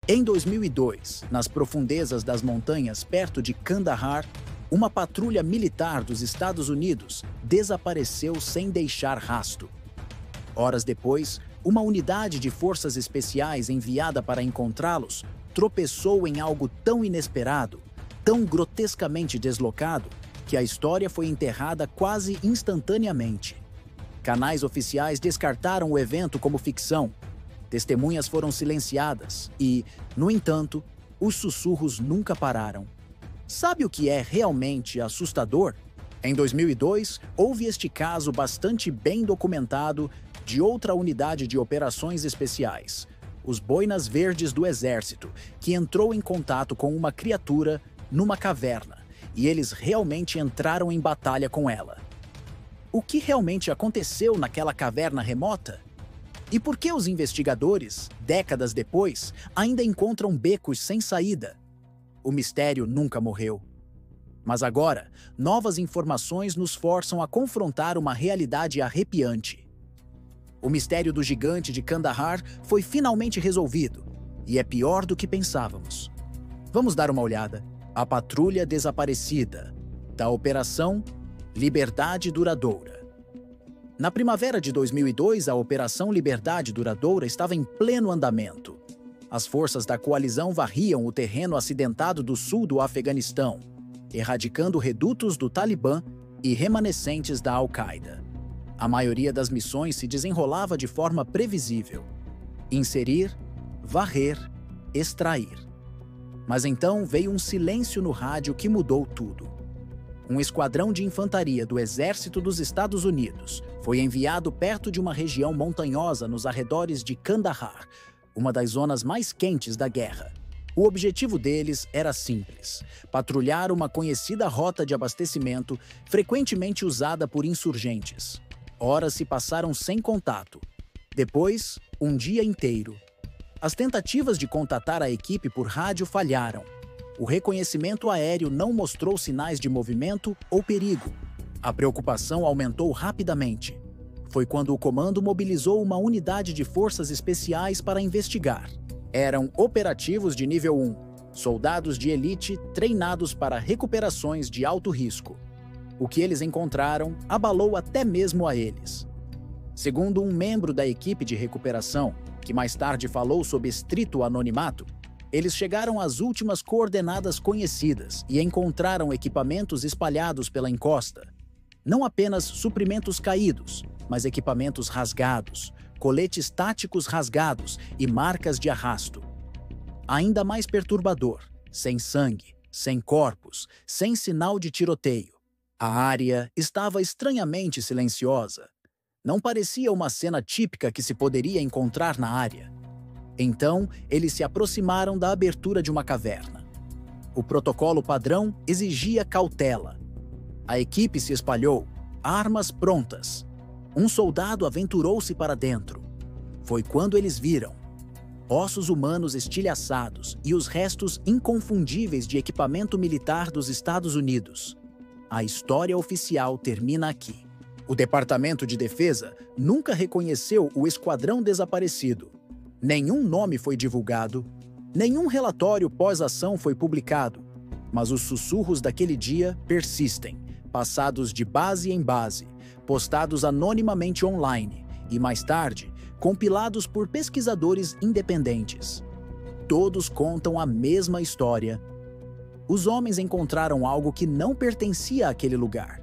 Em 2002, nas profundezas das montanhas perto de Kandahar, uma patrulha militar dos Estados Unidos desapareceu sem deixar rastro. Horas depois, uma unidade de forças especiais enviada para encontrá-los tropeçou em algo tão inesperado, tão grotescamente deslocado, que a história foi enterrada quase instantaneamente. Canais oficiais descartaram o evento como ficção. Testemunhas foram silenciadas e, no entanto, os sussurros nunca pararam. Sabe o que é realmente assustador? Em 2002, houve este caso bastante bem documentado de outra unidade de operações especiais, os Boinas Verdes do Exército, que entrou em contato com uma criatura numa caverna, e eles realmente entraram em batalha com ela. O que realmente aconteceu naquela caverna remota? E por que os investigadores, décadas depois, ainda encontram becos sem saída? O mistério nunca morreu. Mas agora, novas informações nos forçam a confrontar uma realidade arrepiante. O mistério do gigante de Kandahar foi finalmente resolvido, e é pior do que pensávamos. Vamos dar uma olhada. A Patrulha Desaparecida, da Operação Liberdade Duradoura. Na primavera de 2002, a Operação Liberdade Duradoura estava em pleno andamento. As forças da coalizão varriam o terreno acidentado do sul do Afeganistão, erradicando redutos do Talibã e remanescentes da Al-Qaeda. A maioria das missões se desenrolava de forma previsível: inserir, varrer, extrair. Mas então veio um silêncio no rádio que mudou tudo. Um esquadrão de infantaria do Exército dos Estados Unidos foi enviado perto de uma região montanhosa nos arredores de Kandahar, uma das zonas mais quentes da guerra. O objetivo deles era simples: patrulhar uma conhecida rota de abastecimento frequentemente usada por insurgentes. Horas se passaram sem contato. Depois, um dia inteiro. As tentativas de contatar a equipe por rádio falharam. O reconhecimento aéreo não mostrou sinais de movimento ou perigo. A preocupação aumentou rapidamente. Foi quando o comando mobilizou uma unidade de forças especiais para investigar. Eram operativos de nível 1, soldados de elite treinados para recuperações de alto risco. O que eles encontraram abalou até mesmo a eles. Segundo um membro da equipe de recuperação, que mais tarde falou sob estrito anonimato, eles chegaram às últimas coordenadas conhecidas e encontraram equipamentos espalhados pela encosta. Não apenas suprimentos caídos, mas equipamentos rasgados, coletes táticos rasgados e marcas de arrasto. Ainda mais perturbador: sem sangue, sem corpos, sem sinal de tiroteio. A área estava estranhamente silenciosa. Não parecia uma cena típica que se poderia encontrar na área. Então, eles se aproximaram da abertura de uma caverna. O protocolo padrão exigia cautela. A equipe se espalhou, armas prontas. Um soldado aventurou-se para dentro. Foi quando eles viram ossos humanos estilhaçados e os restos inconfundíveis de equipamento militar dos Estados Unidos. A história oficial termina aqui. O Departamento de Defesa nunca reconheceu o esquadrão desaparecido. Nenhum nome foi divulgado, nenhum relatório pós-ação foi publicado, mas os sussurros daquele dia persistem, passados de base em base, postados anonimamente online e, mais tarde, compilados por pesquisadores independentes. Todos contam a mesma história. Os homens encontraram algo que não pertencia àquele lugar.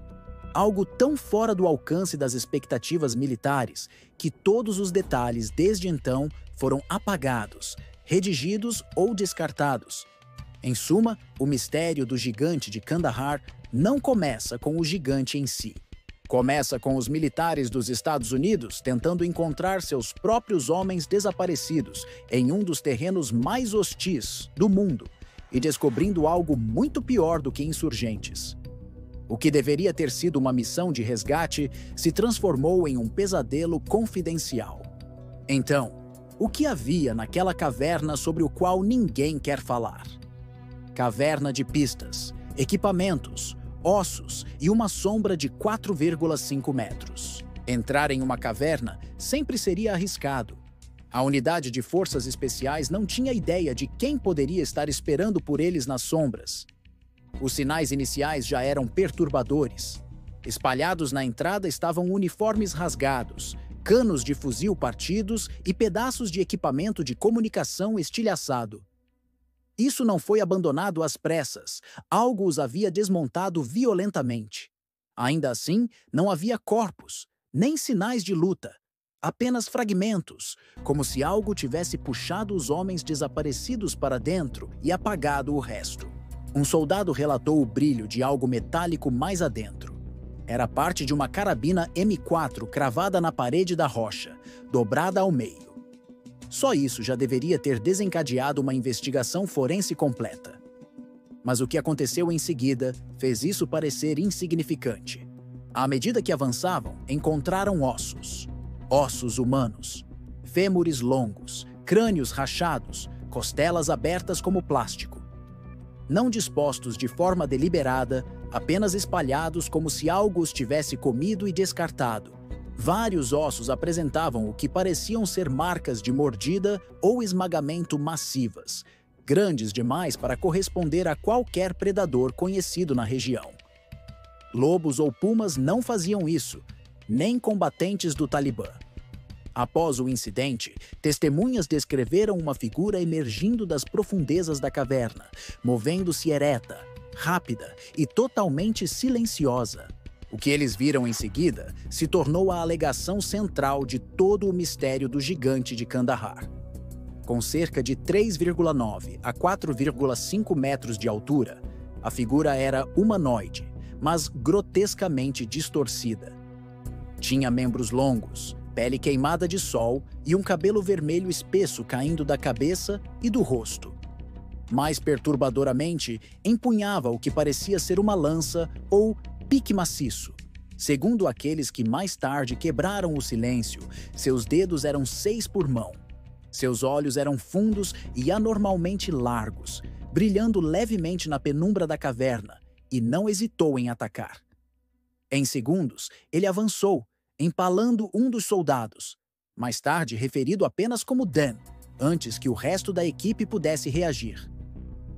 Algo tão fora do alcance das expectativas militares que todos os detalhes, desde então, foram apagados, redigidos ou descartados. Em suma, o mistério do gigante de Kandahar não começa com o gigante em si. Começa com os militares dos Estados Unidos tentando encontrar seus próprios homens desaparecidos em um dos terrenos mais hostis do mundo e descobrindo algo muito pior do que insurgentes. O que deveria ter sido uma missão de resgate se transformou em um pesadelo confidencial. Então, o que havia naquela caverna sobre o qual ninguém quer falar? Caverna de pistas, equipamentos, ossos e uma sombra de 4,5 metros. Entrar em uma caverna sempre seria arriscado. A unidade de forças especiais não tinha ideia de quem poderia estar esperando por eles nas sombras. Os sinais iniciais já eram perturbadores. Espalhados na entrada estavam uniformes rasgados, canos de fuzil partidos e pedaços de equipamento de comunicação estilhaçado. Isso não foi abandonado às pressas, algo os havia desmontado violentamente. Ainda assim, não havia corpos, nem sinais de luta, apenas fragmentos, como se algo tivesse puxado os homens desaparecidos para dentro e apagado o resto. Um soldado relatou o brilho de algo metálico mais adentro. Era parte de uma carabina M4 cravada na parede da rocha, dobrada ao meio. Só isso já deveria ter desencadeado uma investigação forense completa. Mas o que aconteceu em seguida fez isso parecer insignificante. À medida que avançavam, encontraram ossos. Ossos humanos. Fêmures longos, crânios rachados, costelas abertas como plástico. Não dispostos de forma deliberada, apenas espalhados como se algo os tivesse comido e descartado. Vários ossos apresentavam o que pareciam ser marcas de mordida ou esmagamento massivas, grandes demais para corresponder a qualquer predador conhecido na região. Lobos ou pumas não faziam isso, nem combatentes do Talibã. Após o incidente, testemunhas descreveram uma figura emergindo das profundezas da caverna, movendo-se ereta, rápida e totalmente silenciosa. O que eles viram em seguida se tornou a alegação central de todo o mistério do gigante de Kandahar. Com cerca de 3,9 a 4,5 metros de altura, a figura era humanoide, mas grotescamente distorcida. Tinha membros longos, pele queimada de sol e um cabelo vermelho espesso caindo da cabeça e do rosto. Mais perturbadoramente, empunhava o que parecia ser uma lança ou pique maciço. Segundo aqueles que mais tarde quebraram o silêncio, seus dedos eram 6 por mão. Seus olhos eram fundos e anormalmente largos, brilhando levemente na penumbra da caverna, e não hesitou em atacar. Em segundos, ele avançou, empalando um dos soldados, mais tarde referido apenas como Dan, antes que o resto da equipe pudesse reagir.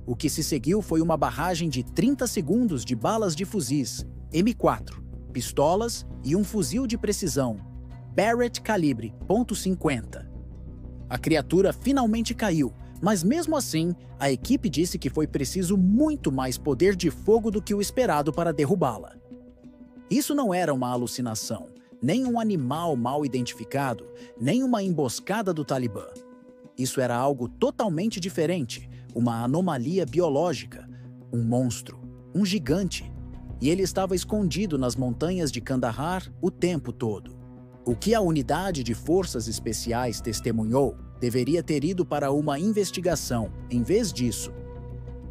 O que se seguiu foi uma barragem de 30 segundos de balas de fuzis, M4, pistolas e um fuzil de precisão, Barrett calibre .50. A criatura finalmente caiu, mas mesmo assim, a equipe disse que foi preciso muito mais poder de fogo do que o esperado para derrubá-la. Isso não era uma alucinação, nem um animal mal identificado, nem uma emboscada do Talibã. Isso era algo totalmente diferente, uma anomalia biológica, um monstro, um gigante. E ele estava escondido nas montanhas de Kandahar o tempo todo. O que a unidade de forças especiais testemunhou deveria ter ido para uma investigação, em vez disso.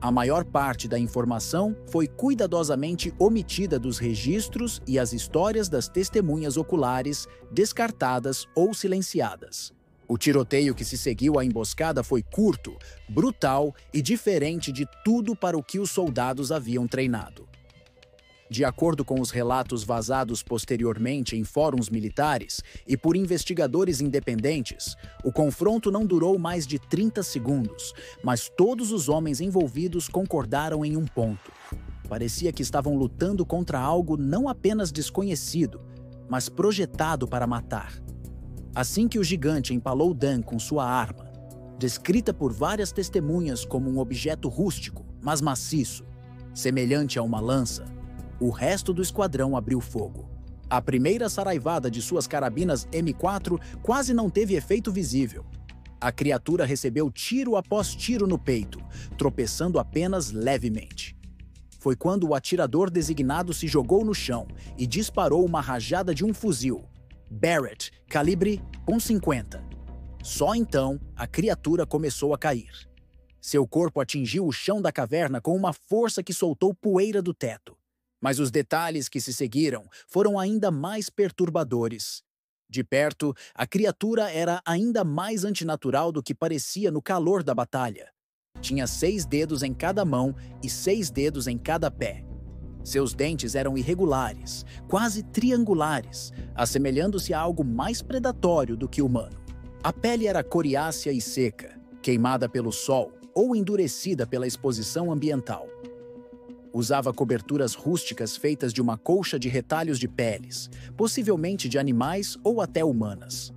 A maior parte da informação foi cuidadosamente omitida dos registros e as histórias das testemunhas oculares, descartadas ou silenciadas. O tiroteio que se seguiu à emboscada foi curto, brutal e diferente de tudo para o que os soldados haviam treinado. De acordo com os relatos vazados posteriormente em fóruns militares e por investigadores independentes, o confronto não durou mais de 30 segundos, mas todos os homens envolvidos concordaram em um ponto. Parecia que estavam lutando contra algo não apenas desconhecido, mas projetado para matar. Assim que o gigante empalou Dan com sua arma, descrita por várias testemunhas como um objeto rústico, mas maciço, semelhante a uma lança, o resto do esquadrão abriu fogo. A primeira saraivada de suas carabinas M4 quase não teve efeito visível. A criatura recebeu tiro após tiro no peito, tropeçando apenas levemente. Foi quando o atirador designado se jogou no chão e disparou uma rajada de um fuzil, Barrett, calibre .50. Só então, a criatura começou a cair. Seu corpo atingiu o chão da caverna com uma força que soltou poeira do teto. Mas os detalhes que se seguiram foram ainda mais perturbadores. De perto, a criatura era ainda mais antinatural do que parecia no calor da batalha. Tinha 6 dedos em cada mão e 6 dedos em cada pé. Seus dentes eram irregulares, quase triangulares, assemelhando-se a algo mais predatório do que humano. A pele era coriácea e seca, queimada pelo sol ou endurecida pela exposição ambiental. Usava coberturas rústicas feitas de uma colcha de retalhos de peles, possivelmente de animais ou até humanas.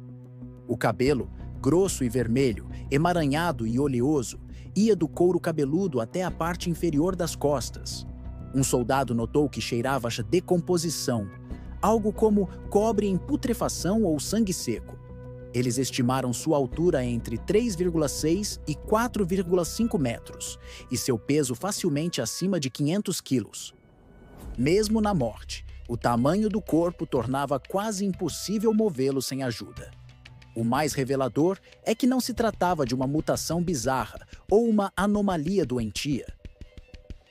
O cabelo, grosso e vermelho, emaranhado e oleoso, ia do couro cabeludo até a parte inferior das costas. Um soldado notou que cheirava a decomposição, algo como cobre em putrefação ou sangue seco. Eles estimaram sua altura entre 3,6 e 4,5 metros e seu peso facilmente acima de 500 quilos. Mesmo na morte, o tamanho do corpo tornava quase impossível movê-lo sem ajuda. O mais revelador é que não se tratava de uma mutação bizarra ou uma anomalia doentia.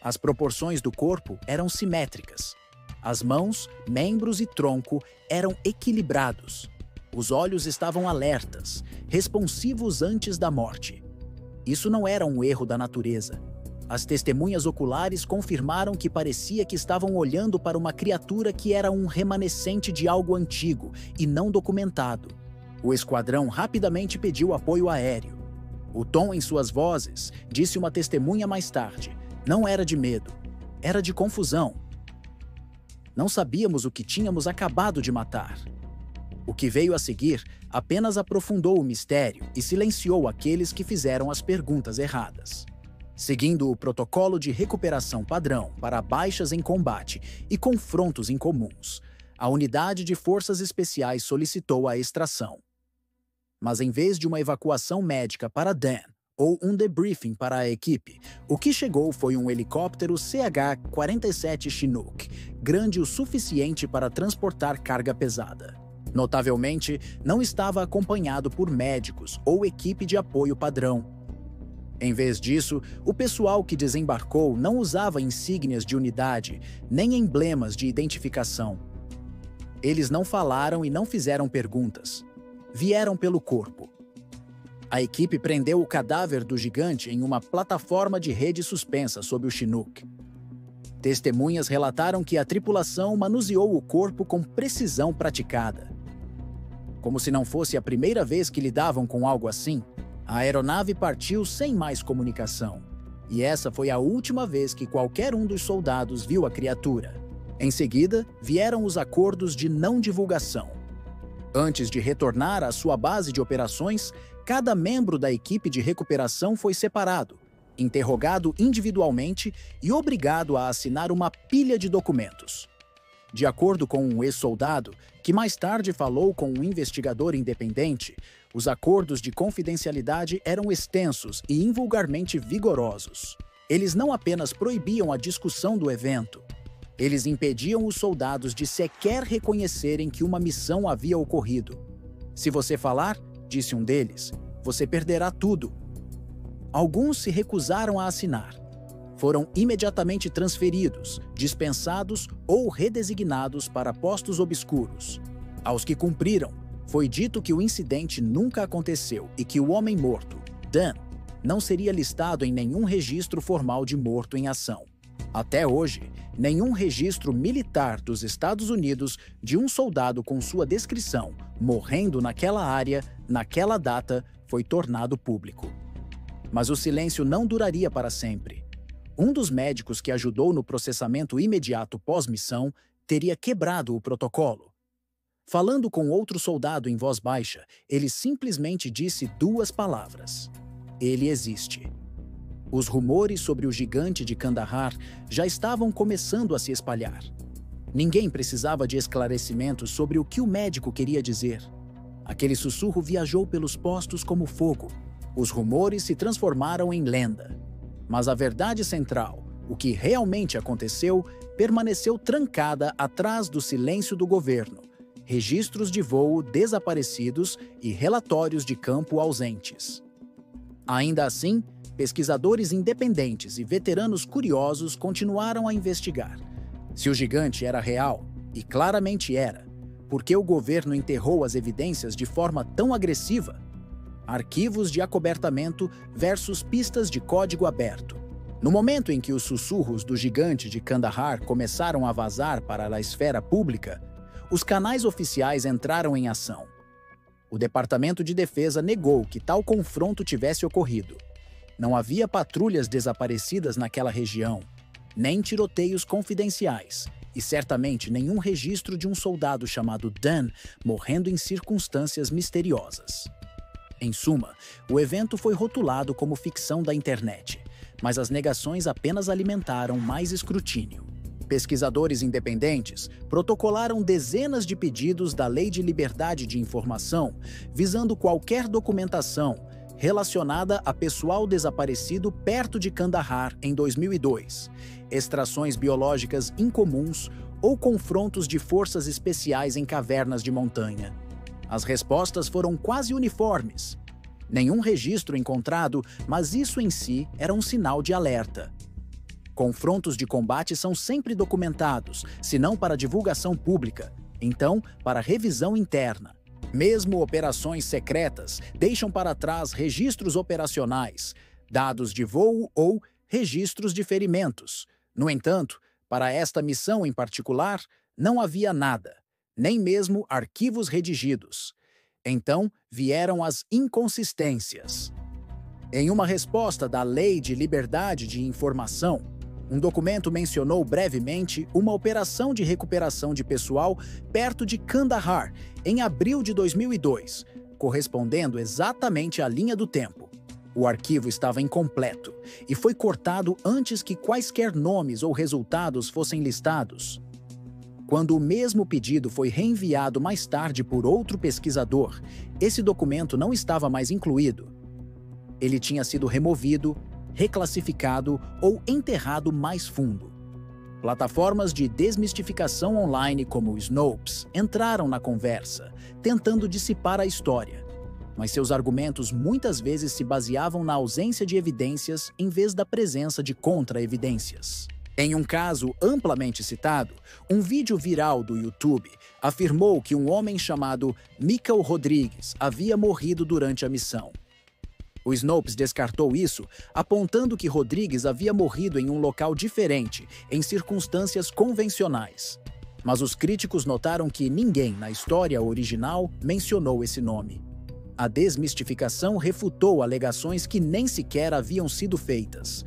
As proporções do corpo eram simétricas. As mãos, membros e tronco eram equilibrados. Os olhos estavam alertas, responsivos antes da morte. Isso não era um erro da natureza. As testemunhas oculares confirmaram que parecia que estavam olhando para uma criatura que era um remanescente de algo antigo e não documentado. O esquadrão rapidamente pediu apoio aéreo. O tom em suas vozes, disse uma testemunha mais tarde, não era de medo, era de confusão. Não sabíamos o que tínhamos acabado de matar. O que veio a seguir apenas aprofundou o mistério e silenciou aqueles que fizeram as perguntas erradas. Seguindo o protocolo de recuperação padrão para baixas em combate e confrontos incomuns, a unidade de forças especiais solicitou a extração. Mas em vez de uma evacuação médica para Dan ou um debriefing para a equipe, o que chegou foi um helicóptero CH-47 Chinook, grande o suficiente para transportar carga pesada. Notavelmente, não estava acompanhado por médicos ou equipe de apoio padrão. Em vez disso, o pessoal que desembarcou não usava insígnias de unidade, nem emblemas de identificação. Eles não falaram e não fizeram perguntas. Vieram pelo corpo. A equipe prendeu o cadáver do gigante em uma plataforma de rede suspensa sob o Chinook. Testemunhas relataram que a tripulação manuseou o corpo com precisão praticada. Como se não fosse a primeira vez que lidavam com algo assim, a aeronave partiu sem mais comunicação. E essa foi a última vez que qualquer um dos soldados viu a criatura. Em seguida, vieram os acordos de não divulgação. Antes de retornar à sua base de operações, cada membro da equipe de recuperação foi separado, interrogado individualmente e obrigado a assinar uma pilha de documentos. De acordo com um ex-soldado, que mais tarde falou com um investigador independente, os acordos de confidencialidade eram extensos e invulgarmente vigorosos. Eles não apenas proibiam a discussão do evento, eles impediam os soldados de sequer reconhecerem que uma missão havia ocorrido. Se você falar, disse um deles, você perderá tudo. Alguns se recusaram a assinar. Foram imediatamente transferidos, dispensados ou redesignados para postos obscuros. Aos que cumpriram, foi dito que o incidente nunca aconteceu e que o homem morto, Dan, não seria listado em nenhum registro formal de morto em ação. Até hoje, nenhum registro militar dos Estados Unidos de um soldado com sua descrição morrendo naquela área, naquela data, foi tornado público. Mas o silêncio não duraria para sempre. Um dos médicos que ajudou no processamento imediato pós-missão teria quebrado o protocolo. Falando com outro soldado em voz baixa, ele simplesmente disse duas palavras: ele existe. Os rumores sobre o gigante de Kandahar já estavam começando a se espalhar. Ninguém precisava de esclarecimentos sobre o que o médico queria dizer. Aquele sussurro viajou pelos postos como fogo. Os rumores se transformaram em lenda. Mas a verdade central, o que realmente aconteceu, permaneceu trancada atrás do silêncio do governo, registros de voo desaparecidos e relatórios de campo ausentes. Ainda assim, pesquisadores independentes e veteranos curiosos continuaram a investigar. Se o gigante era real, e claramente era, por que o governo enterrou as evidências de forma tão agressiva? Arquivos de acobertamento versus pistas de código aberto. No momento em que os sussurros do gigante de Kandahar começaram a vazar para a esfera pública, os canais oficiais entraram em ação. O Departamento de Defesa negou que tal confronto tivesse ocorrido. Não havia patrulhas desaparecidas naquela região, nem tiroteios confidenciais, e certamente nenhum registro de um soldado chamado Dan morrendo em circunstâncias misteriosas. Em suma, o evento foi rotulado como ficção da internet, mas as negações apenas alimentaram mais escrutínio. Pesquisadores independentes protocolaram dezenas de pedidos da Lei de Liberdade de Informação, visando qualquer documentação relacionada a pessoal desaparecido perto de Kandahar em 2002, extrações biológicas incomuns ou confrontos de forças especiais em cavernas de montanha. As respostas foram quase uniformes. Nenhum registro encontrado, mas isso em si era um sinal de alerta. Confrontos de combate são sempre documentados, se não para divulgação pública, então para revisão interna. Mesmo operações secretas deixam para trás registros operacionais, dados de voo ou registros de ferimentos. No entanto, para esta missão em particular, não havia nada, nem mesmo arquivos redigidos. Então vieram as inconsistências. Em uma resposta da Lei de Liberdade de Informação, um documento mencionou brevemente uma operação de recuperação de pessoal perto de Kandahar, em abril de 2002, correspondendo exatamente à linha do tempo. O arquivo estava incompleto e foi cortado antes que quaisquer nomes ou resultados fossem listados. Quando o mesmo pedido foi reenviado mais tarde por outro pesquisador, esse documento não estava mais incluído. Ele tinha sido removido, reclassificado ou enterrado mais fundo. Plataformas de desmistificação online como o Snopes entraram na conversa, tentando dissipar a história, mas seus argumentos muitas vezes se baseavam na ausência de evidências em vez da presença de contra-evidências. Em um caso amplamente citado, um vídeo viral do YouTube afirmou que um homem chamado Michael Rodrigues havia morrido durante a missão. O Snopes descartou isso, apontando que Rodrigues havia morrido em um local diferente, em circunstâncias convencionais. Mas os críticos notaram que ninguém na história original mencionou esse nome. A desmistificação refutou alegações que nem sequer haviam sido feitas.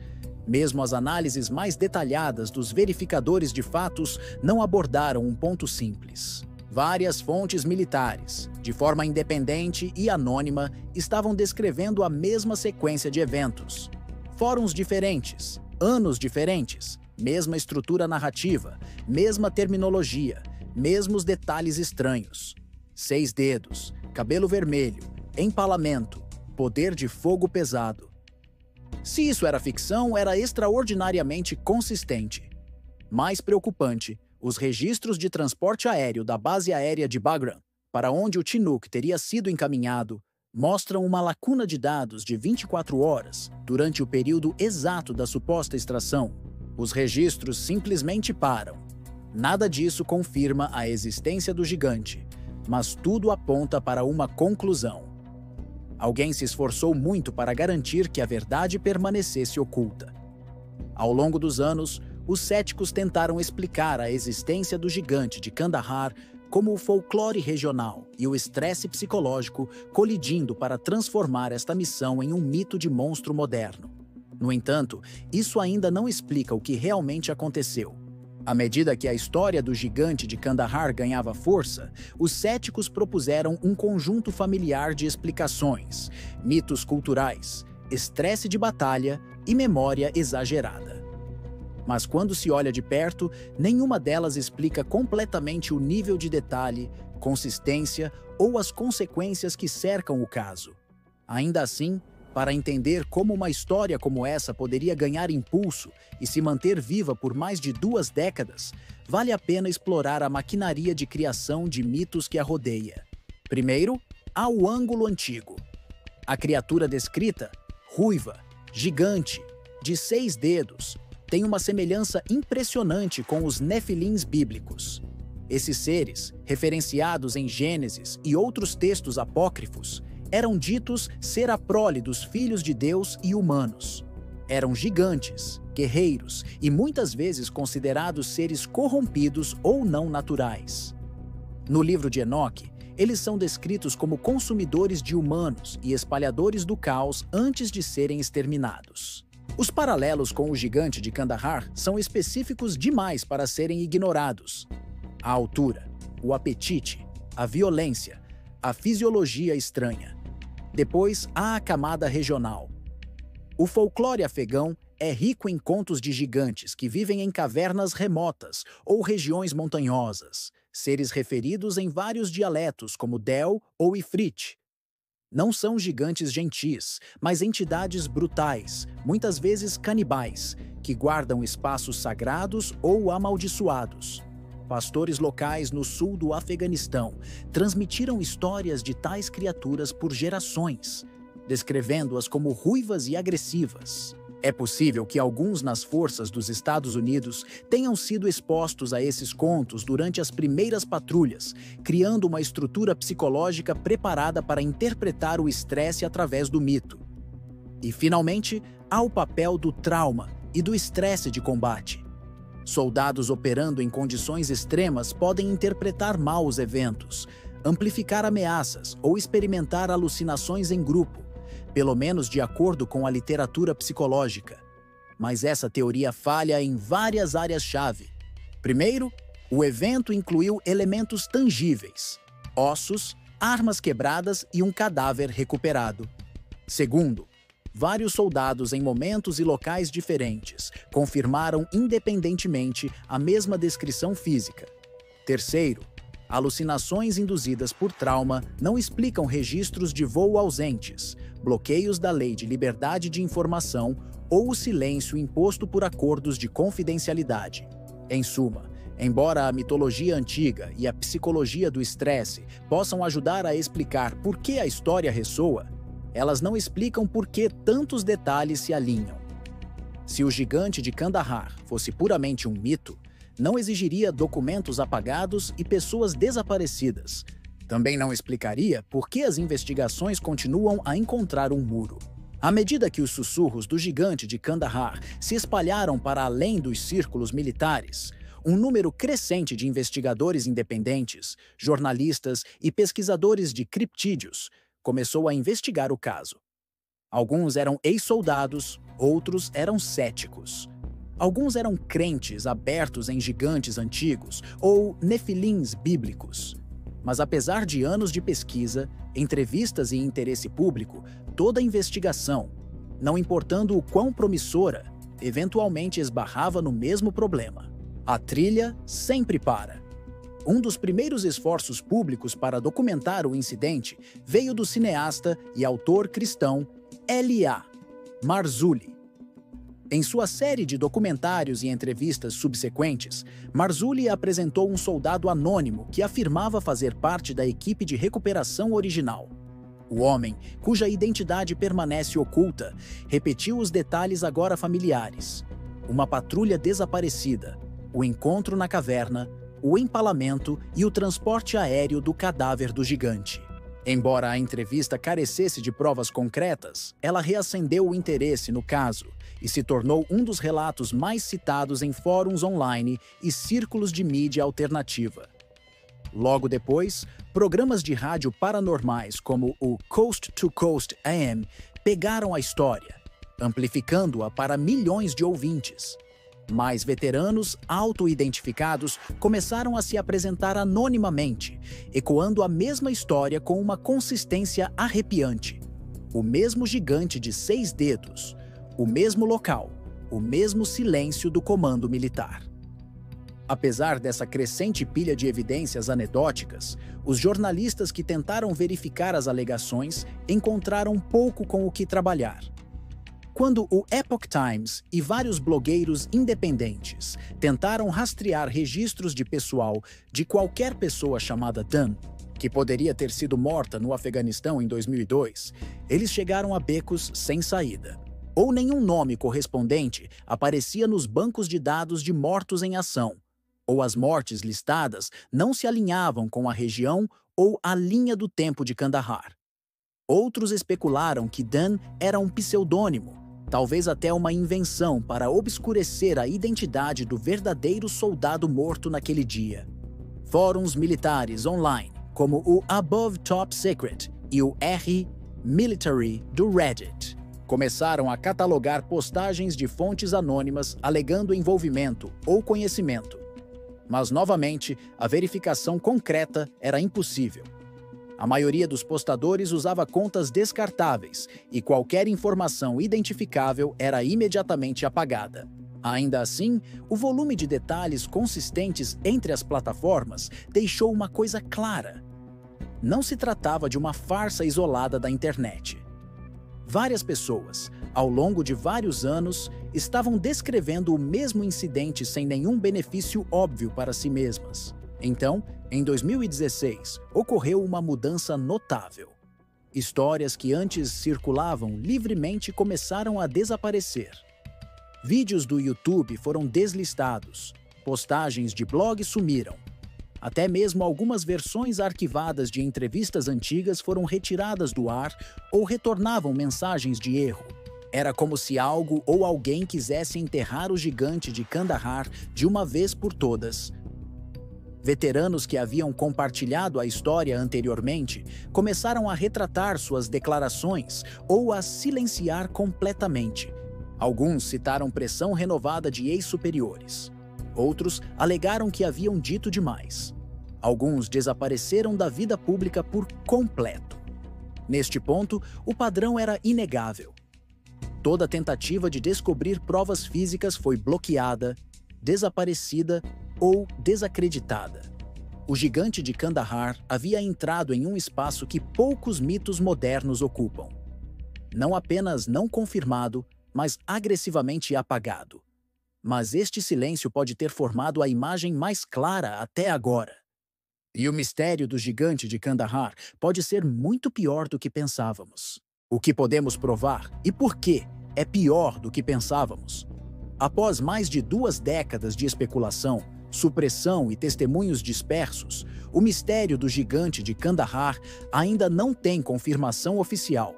Mesmo as análises mais detalhadas dos verificadores de fatos não abordaram um ponto simples. Várias fontes militares, de forma independente e anônima, estavam descrevendo a mesma sequência de eventos. Fóruns diferentes, anos diferentes, mesma estrutura narrativa, mesma terminologia, mesmos detalhes estranhos. 6 dedos, cabelo vermelho, empalamento, poder de fogo pesado. Se isso era ficção, era extraordinariamente consistente. Mais preocupante, os registros de transporte aéreo da base aérea de Bagram, para onde o Chinook teria sido encaminhado, mostram uma lacuna de dados de 24 horas durante o período exato da suposta extração. Os registros simplesmente param. Nada disso confirma a existência do gigante, mas tudo aponta para uma conclusão. Alguém se esforçou muito para garantir que a verdade permanecesse oculta. Ao longo dos anos, os céticos tentaram explicar a existência do gigante de Kandahar como o folclore regional e o estresse psicológico colidindo para transformar esta missão em um mito de monstro moderno. No entanto, isso ainda não explica o que realmente aconteceu. À medida que a história do gigante de Kandahar ganhava força, os céticos propuseram um conjunto familiar de explicações, mitos culturais, estresse de batalha e memória exagerada. Mas quando se olha de perto, nenhuma delas explica completamente o nível de detalhe, consistência ou as consequências que cercam o caso. Ainda assim, para entender como uma história como essa poderia ganhar impulso e se manter viva por mais de 2 décadas, vale a pena explorar a maquinaria de criação de mitos que a rodeia. Primeiro, há o ângulo antigo. A criatura descrita, ruiva, gigante, de 6 dedos, tem uma semelhança impressionante com os Nefilins bíblicos. Esses seres, referenciados em Gênesis e outros textos apócrifos, eram ditos ser a prole dos filhos de Deus e humanos. Eram gigantes, guerreiros e muitas vezes considerados seres corrompidos ou não naturais. No livro de Enoque, eles são descritos como consumidores de humanos e espalhadores do caos antes de serem exterminados. Os paralelos com o gigante de Kandahar são específicos demais para serem ignorados. A altura, o apetite, a violência, a fisiologia estranha. Depois há a camada regional. O folclore afegão é rico em contos de gigantes que vivem em cavernas remotas ou regiões montanhosas, seres referidos em vários dialetos como Del ou Ifrit. Não são gigantes gentis, mas entidades brutais, muitas vezes canibais, que guardam espaços sagrados ou amaldiçoados. Pastores locais no sul do Afeganistão transmitiram histórias de tais criaturas por gerações, descrevendo-as como ruivas e agressivas. É possível que alguns nas forças dos Estados Unidos tenham sido expostos a esses contos durante as primeiras patrulhas, criando uma estrutura psicológica preparada para interpretar o estresse através do mito. E, finalmente, há o papel do trauma e do estresse de combate. Soldados operando em condições extremas podem interpretar mal os eventos, amplificar ameaças ou experimentar alucinações em grupo, pelo menos de acordo com a literatura psicológica. Mas essa teoria falha em várias áreas-chave. Primeiro, o evento incluiu elementos tangíveis: ossos, armas quebradas e um cadáver recuperado. Segundo, vários soldados em momentos e locais diferentes confirmaram independentemente a mesma descrição física. Terceiro, alucinações induzidas por trauma não explicam registros de voo ausentes, bloqueios da Lei de Liberdade de Informação ou o silêncio imposto por acordos de confidencialidade. Em suma, embora a mitologia antiga e a psicologia do estresse possam ajudar a explicar por que a história ressoa, elas não explicam por que tantos detalhes se alinham. Se o gigante de Kandahar fosse puramente um mito, não exigiria documentos apagados e pessoas desaparecidas. Também não explicaria por que as investigações continuam a encontrar um muro. À medida que os sussurros do gigante de Kandahar se espalharam para além dos círculos militares, um número crescente de investigadores independentes, jornalistas e pesquisadores de criptídeos começou a investigar o caso. Alguns eram ex-soldados, outros eram céticos. Alguns eram crentes abertos em gigantes antigos ou nefilins bíblicos. Mas apesar de anos de pesquisa, entrevistas e interesse público, toda investigação, não importando o quão promissora, eventualmente esbarrava no mesmo problema. A trilha sempre para. Um dos primeiros esforços públicos para documentar o incidente veio do cineasta e autor cristão L.A. Marzulli. Em sua série de documentários e entrevistas subsequentes, Marzulli apresentou um soldado anônimo que afirmava fazer parte da equipe de recuperação original. O homem, cuja identidade permanece oculta, repetiu os detalhes agora familiares: uma patrulha desaparecida, o encontro na caverna, o empalamento e o transporte aéreo do cadáver do gigante. Embora a entrevista carecesse de provas concretas, ela reacendeu o interesse no caso e se tornou um dos relatos mais citados em fóruns online e círculos de mídia alternativa. Logo depois, programas de rádio paranormais como o Coast to Coast AM pegaram a história, amplificando-a para milhões de ouvintes. Mais veteranos, auto-identificados, começaram a se apresentar anonimamente, ecoando a mesma história com uma consistência arrepiante. O mesmo gigante de 6 dedos, o mesmo local, o mesmo silêncio do comando militar. Apesar dessa crescente pilha de evidências anedóticas, os jornalistas que tentaram verificar as alegações encontraram pouco com o que trabalhar. Quando o Epoch Times e vários blogueiros independentes tentaram rastrear registros de pessoal de qualquer pessoa chamada Dan, que poderia ter sido morta no Afeganistão em 2002, eles chegaram a becos sem saída. Ou nenhum nome correspondente aparecia nos bancos de dados de mortos em ação, ou as mortes listadas não se alinhavam com a região ou a linha do tempo de Kandahar. Outros especularam que Dan era um pseudônimo, talvez até uma invenção para obscurecer a identidade do verdadeiro soldado morto naquele dia. Fóruns militares online, como o Above Top Secret e o R Military do Reddit. Começaram a catalogar postagens de fontes anônimas alegando envolvimento ou conhecimento. Mas, novamente, a verificação concreta era impossível. A maioria dos postadores usava contas descartáveis e qualquer informação identificável era imediatamente apagada. Ainda assim, o volume de detalhes consistentes entre as plataformas deixou uma coisa clara. Não se tratava de uma farsa isolada da internet. Várias pessoas, ao longo de vários anos, estavam descrevendo o mesmo incidente sem nenhum benefício óbvio para si mesmas. Então, em 2016, ocorreu uma mudança notável. Histórias que antes circulavam livremente começaram a desaparecer. Vídeos do YouTube foram deslistados, postagens de blog sumiram. Até mesmo algumas versões arquivadas de entrevistas antigas foram retiradas do ar ou retornavam mensagens de erro. Era como se algo ou alguém quisesse enterrar o gigante de Kandahar de uma vez por todas. Veteranos que haviam compartilhado a história anteriormente começaram a retratar suas declarações ou a silenciar completamente. Alguns citaram pressão renovada de ex-superiores. Outros alegaram que haviam dito demais. Alguns desapareceram da vida pública por completo. Neste ponto, o padrão era inegável. Toda tentativa de descobrir provas físicas foi bloqueada, desaparecida ou desacreditada. O gigante de Kandahar havia entrado em um espaço que poucos mitos modernos ocupam. Não apenas não confirmado, mas agressivamente apagado. Mas este silêncio pode ter formado a imagem mais clara até agora. E o mistério do gigante de Kandahar pode ser muito pior do que pensávamos. O que podemos provar e por que é pior do que pensávamos? Após mais de 2 décadas de especulação, supressão e testemunhos dispersos, o mistério do gigante de Kandahar ainda não tem confirmação oficial.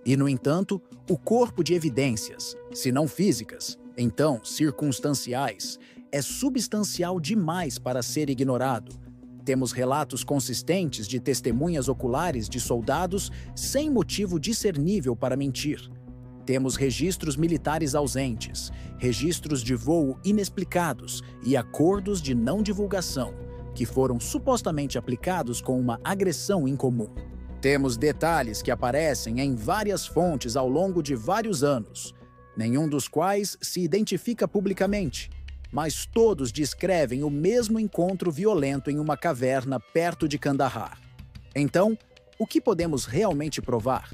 E, no entanto, o corpo de evidências, se não físicas, então circunstanciais, é substancial demais para ser ignorado. Temos relatos consistentes de testemunhas oculares de soldados sem motivo discernível para mentir. Temos registros militares ausentes, registros de voo inexplicados e acordos de não divulgação, que foram supostamente aplicados com uma agressão incomum. Temos detalhes que aparecem em várias fontes ao longo de vários anos, nenhum dos quais se identifica publicamente, mas todos descrevem o mesmo encontro violento em uma caverna perto de Kandahar. Então, o que podemos realmente provar?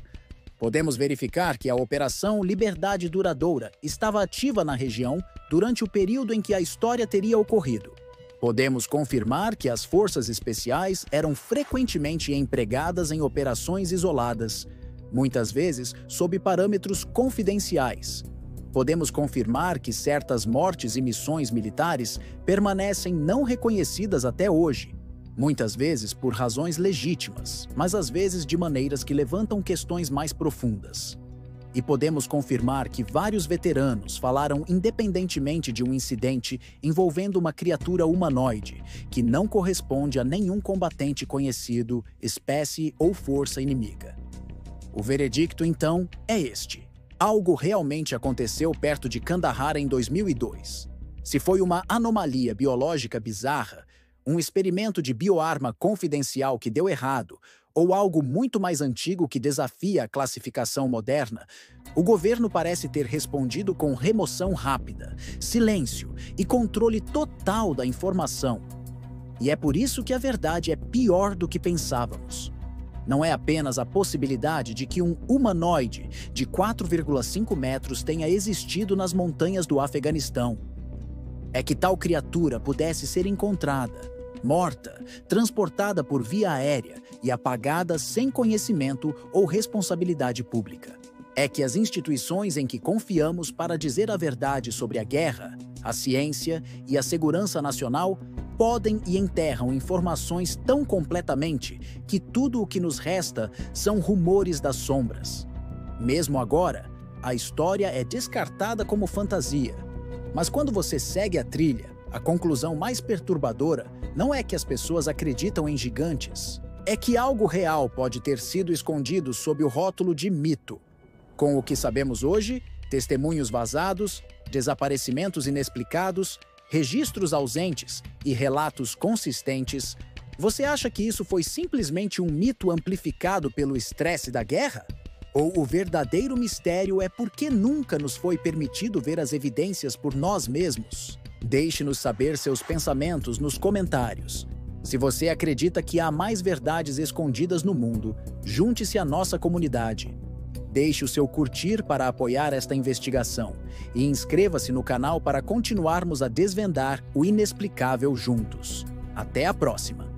Podemos verificar que a Operação Liberdade Duradoura estava ativa na região durante o período em que a história teria ocorrido. Podemos confirmar que as forças especiais eram frequentemente empregadas em operações isoladas, muitas vezes sob parâmetros confidenciais. Podemos confirmar que certas mortes e missões militares permanecem não reconhecidas até hoje, muitas vezes por razões legítimas, mas às vezes de maneiras que levantam questões mais profundas. E podemos confirmar que vários veteranos falaram independentemente de um incidente envolvendo uma criatura humanoide que não corresponde a nenhum combatente conhecido, espécie ou força inimiga. O veredicto, então, é este. Algo realmente aconteceu perto de Kandahar em 2002. Se foi uma anomalia biológica bizarra, um experimento de bioarma confidencial que deu errado, ou algo muito mais antigo que desafia a classificação moderna, o governo parece ter respondido com remoção rápida, silêncio e controle total da informação. E é por isso que a verdade é pior do que pensávamos. Não é apenas a possibilidade de que um humanoide de 4,5 metros tenha existido nas montanhas do Afeganistão. É que tal criatura pudesse ser encontrada, morta, transportada por via aérea e apagada sem conhecimento ou responsabilidade pública. É que as instituições em que confiamos para dizer a verdade sobre a guerra, a ciência e a segurança nacional podem e enterram informações tão completamente que tudo o que nos resta são rumores das sombras. Mesmo agora, a história é descartada como fantasia. Mas quando você segue a trilha, a conclusão mais perturbadora não é que as pessoas acreditam em gigantes, é que algo real pode ter sido escondido sob o rótulo de mito. Com o que sabemos hoje, testemunhos vazados, desaparecimentos inexplicados, registros ausentes e relatos consistentes, você acha que isso foi simplesmente um mito amplificado pelo estresse da guerra? Ou o verdadeiro mistério é porque nunca nos foi permitido ver as evidências por nós mesmos? Deixe-nos saber seus pensamentos nos comentários. Se você acredita que há mais verdades escondidas no mundo, junte-se à nossa comunidade. Deixe o seu curtir para apoiar esta investigação e inscreva-se no canal para continuarmos a desvendar o inexplicável juntos. Até a próxima!